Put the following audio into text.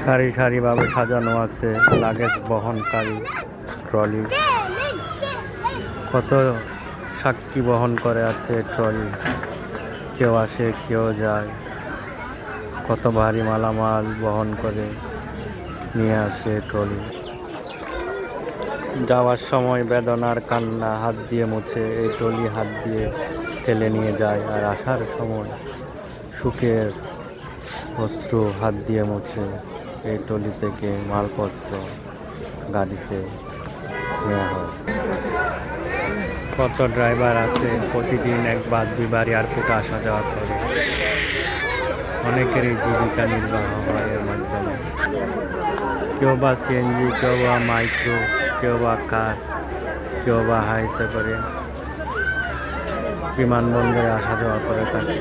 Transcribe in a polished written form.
সারি সারিভাবে সাজানো আছে লাগেজ বহনকারী ট্রলি। কত সাক্ষী বহন করে আছে ট্রলি, কেউ আসে কেউ যায়। কত ভারী মালামাল বহন করে নিয়ে আসে ট্রলি। যাওয়ার সময় বেদনার কান্না হাত দিয়ে মুছে এই ট্রলি হাত দিয়ে ঠেলে নিয়ে যায়, আর আসার সময় সুখের অশ্রু হাত দিয়ে মুছে এই ট্রলি থেকে মালপত্র গাড়িতে নেওয়া হয়। কত ড্রাইভার আছে প্রতিদিন এক বাস দুইবার এয়ারপোর্টে আসা যাওয়া করে। অনেকেরই জীবিকা নির্বাহ হয় এর মাধ্যমে। কেউ বা সিএনজি, কেউ বা মাইক্রো, কেউ বা কার, কেউ বা হাইসে করে বিমানবন্দরে আসা যাওয়া করে থাকে।